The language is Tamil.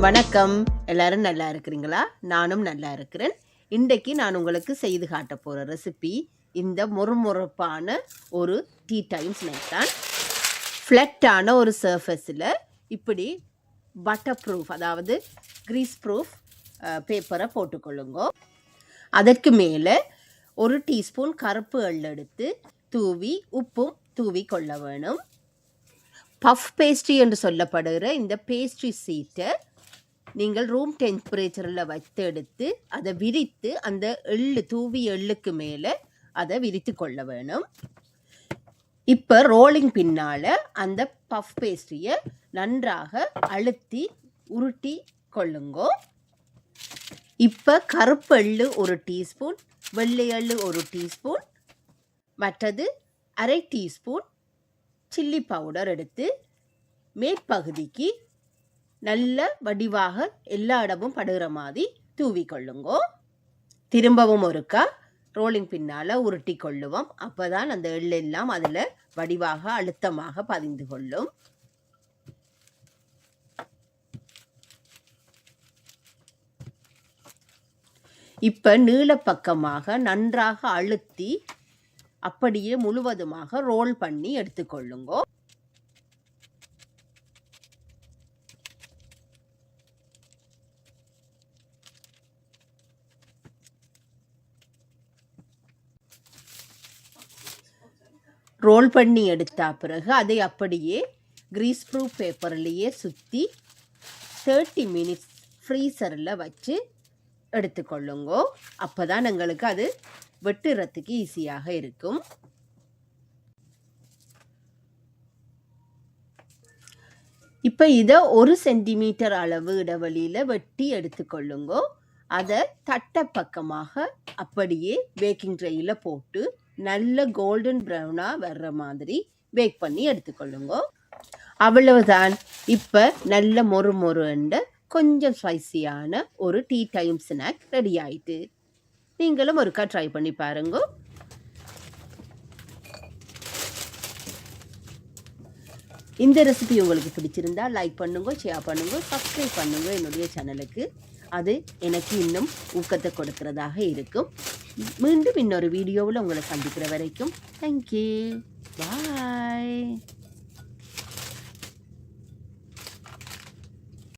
வணக்கம். எல்லாரும் நல்லா இருக்கிறீங்களா? நானும் நல்லா இருக்கிறேன். இன்றைக்கு நான் உங்களுக்கு செய்து காட்ட போகிற ரெசிபி இந்த மொறுமொறுப்பான ஒரு டீ டைம் ஸ்நாக் தான். ஃப்ளட்டான ஒரு சர்ஃபேஸில் இப்படி பட்டர் ப்ரூஃப், அதாவது கிரீஸ் ப்ரூஃப் பேப்பரை போட்டுக்கொள்ளுங்க. அதற்கு மேலே ஒரு டீஸ்பூன் கருப்பு எள் எடுத்து தூவி உப்பும் தூவி கொள்ள வேணும். பஃப் பேஸ்ட்ரி என்று சொல்லப்படுகிற இந்த பேஸ்ட்ரி சீட்டை நீங்கள் ரூம் டெம்பரேச்சரில் வைத்து எடுத்து அதை விரித்து அந்த தூவி எள்ளுக்கு மேலே அதை விரித்து கொள்ள வேணும். இப்போ ரோலிங் பின்னால் அந்த பஃப் பேஸ்ட்ரியை நன்றாக அழுத்தி உருட்டி கொள்ளுங்கோ. இப்போ கருப்பு எள்ளு ஒரு டீஸ்பூன், வெள்ளை எள்ளு ஒரு டீஸ்பூன், மற்றது அரை டீஸ்பூன் சில்லி பவுடர் எடுத்து மேற்பகுதிக்கு நல்ல வடிவாக எல்லா இடமும் படுகிற மாதிரி தூவி கொள்ளுங்கோ. திரும்பவும் ஒருக்கா ரோலிங் பின்னால் உருட்டி கொள்ளுவோம். அப்போ தான் அந்த எள்ளெல்லாம் அதில் வடிவாக அழுத்தமாக பதிந்து கொள்ளும். இப்போ நீளப்பக்கமாக நன்றாக அழுத்தி அப்படியே முழுவதுமாக ரோல் பண்ணி எடுத்துக்கொள்ளுங்கோ. ரோல் பண்ணி எடுத்த பிறகு அதை அப்படியே கிரீஸ் ப்ரூஃப் பேப்பர்லேயே சுற்றி 30 மினிட்ஸ் ஃப்ரீசரில் வச்சு எடுத்துக்கொள்ளுங்கோ. அப்போ தான் எங்களுக்கு அது வெட்டுறதுக்கு ஈஸியாக இருக்கும். இப்போ இதை 1 சென்டிமீட்டர் அளவு இடைவெளியில் வெட்டி எடுத்துக்கொள்ளுங்கோ. அதை தட்டை பக்கமாக அப்படியே பேக்கிங் ட்ரேயில் போட்டு நல்ல கோல்டன் ப்ரௌனாக வர்ற மாதிரி பேக் பண்ணி எடுத்துக்கொள்ளுங்க. அவ்வளவுதான். இப்போ நல்ல மொறு கொஞ்சம் ஸ்பைசியான ஒரு டீ டைம் ஸ்நாக் ரெடி ஆயிட்டு. நீங்களும் ஒருக்கா ட்ரை பண்ணி பாருங்க. இந்த ரெசிபி உங்களுக்கு பிடிச்சிருந்தா லைக் பண்ணுங்க, ஷேர் பண்ணுங்க, சப்ஸ்கிரைப் பண்ணுங்க என்னுடைய சேனலுக்கு. அது எனக்கு இன்னும் ஊக்கத்தை கொடுக்கிறதாக இருக்கும். மீண்டும் இன்னொரு வீடியோவில் உங்களை சந்திக்கிற வரைக்கும் தேங்க்யூ, பாய்.